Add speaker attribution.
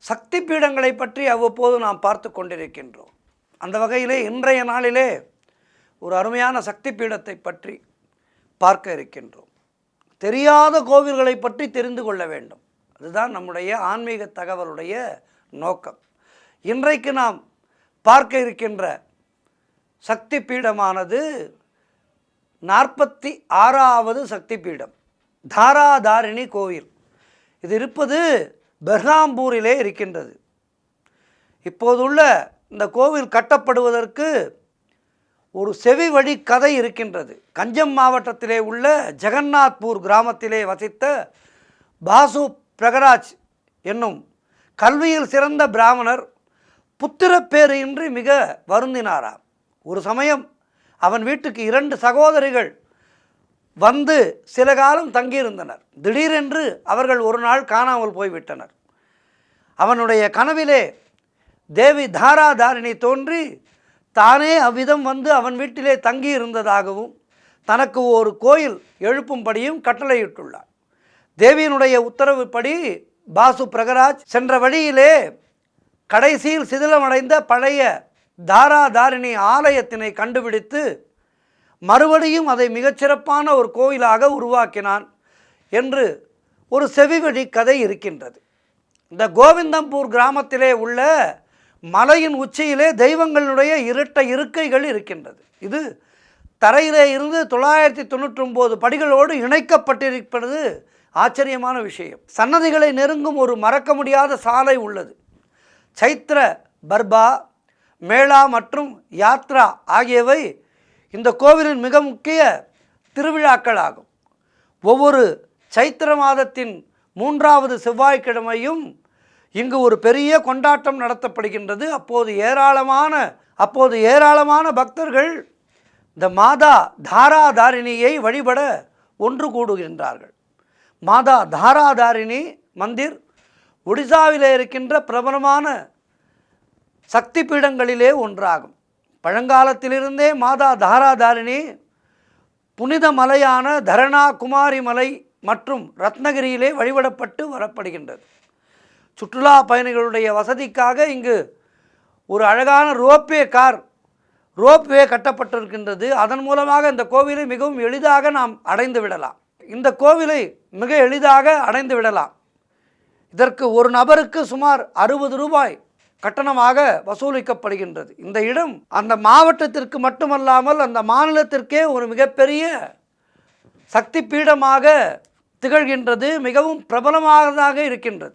Speaker 1: சக்தி பீடங்களை பற்றி அவ்வப்போது நாம் பார்த்து கொண்டிருக்கின்றோம். அந்த வகையிலே இன்றைய நாளிலே ஒரு அருமையான சக்தி பீடத்தை பற்றி பார்க்க இருக்கின்றோம். தெரியாத கோவில்களை பற்றி தெரிந்து கொள்ள வேண்டும். அதுதான் நம்முடைய ஆன்மீக தகவலுடைய நோக்கம். இன்றைக்கு நாம் பார்க்க இருக்கின்ற சக்தி பீடமானது 46வது சக்தி பீடம், தாராதாரிணி கோவில். இது இருப்பது பெர்ஹாம்பூரிலே இருக்கின்றது. இப்போதுள்ள இந்த கோவில் கட்டப்படுவதற்கு ஒரு செவி வழி கதை இருக்கின்றது. கஞ்சம் மாவட்டத்திலே உள்ள ஜெகநாத்பூர் கிராமத்திலே வசித்த பாசு பிரகராஜ் என்னும் கல்வியில் சிறந்த பிராமணர் புத்திரப்பேறு இன்றி மிக வருந்தினாராம். ஒரு சமயம் அவன் வீட்டுக்கு 2 சகோதரிகள் வந்து சில காலம் தங்கியிருந்தனர். திடீரென்று அவர்கள் ஒரு நாள் காணாமல் போய்விட்டனர். அவனுடைய கனவிலே தேவி தாராதாரிணி தோன்றி தானே அவ்விதம் வந்து அவன் வீட்டிலே தங்கியிருந்ததாகவும் தனக்கு ஒரு கோயில் எழுப்பும்படியும் கட்டளையிட்டுள்ளார். தேவியினுடைய உத்தரவுப்படி பாசு பிரகராஜ் சென்ற வழியிலே கடைசியில் சிதிலமடைந்த பழைய தாராதாரிணி ஆலயத்தினை கண்டுபிடித்து மறுபடியும் அதை மிகச்சிறப்பான ஒரு கோயிலாக உருவாக்கினான் என்று ஒரு செவிவழி கதை இருக்கின்றது. இந்த கோவிந்தம்பூர் கிராமத்திலே உள்ள மலையின் உச்சியிலே தெய்வங்களுடைய இருக்கைகள் இருக்கின்றது. இது தரையிலே இருந்து 999 படிகளோடு இணைக்கப்பட்டிருப்பது ஆச்சரியமான விஷயம். சன்னதிகளை நெருங்கும் ஒரு மறக்க முடியாத சாலை உள்ளது. சைத்திர பர்பா, மேளா மற்றும் யாத்ரா ஆகியவை இந்த கோவிலின் மிக முக்கிய திருவிழாக்கள் ஆகும். ஒவ்வொரு சைத்திர மாதத்தின் 3வது செவ்வாய்க்கிழமையும் இங்கு ஒரு பெரிய கொண்டாட்டம் நடத்தப்படுகின்றது. அப்போது ஏராளமான பக்தர்கள் இந்த மாதா தாராதாரிணியை வழிபட ஒன்று கூடுகின்றார்கள். மாதா தாராதாரிணி மந்திர் ஒடிசாவிலே இருக்கின்ற பிரபலமான சக்தி பீடங்களிலே ஒன்றாகும். பழங்காலத்திலிருந்தே மாதா தாராதாரிணி புனித மலையான தரணா குமாரி மலை மற்றும் ரத்னகிரியிலே வழிபடப்பட்டு வரப்படுகின்றது. சுற்றுலா பயணிகளுடைய வசதிக்காக இங்கு ஒரு அழகான ரோப்வே கட்டப்பட்டிருக்கின்றது. அதன் மூலமாக இந்த கோவிலை மிகவும் எளிதாக நாம் அடைந்து விடலாம். இந்த கோவிலை மிக எளிதாக அடைந்து விடலாம். இதற்கு ஒரு நபருக்கு சுமார் 60 ரூபாய் கட்டணமாக வசூலிக்கப்படுகின்றது. இந்த இடம் அந்த மாவட்டத்திற்கு மட்டுமல்லாமல் அந்த மாநிலத்திற்கே ஒரு மிகப்பெரிய சக்தி பீடமாக திகழ்கின்றது. மிகவும் பிரபலமானதாக இருக்கின்றது.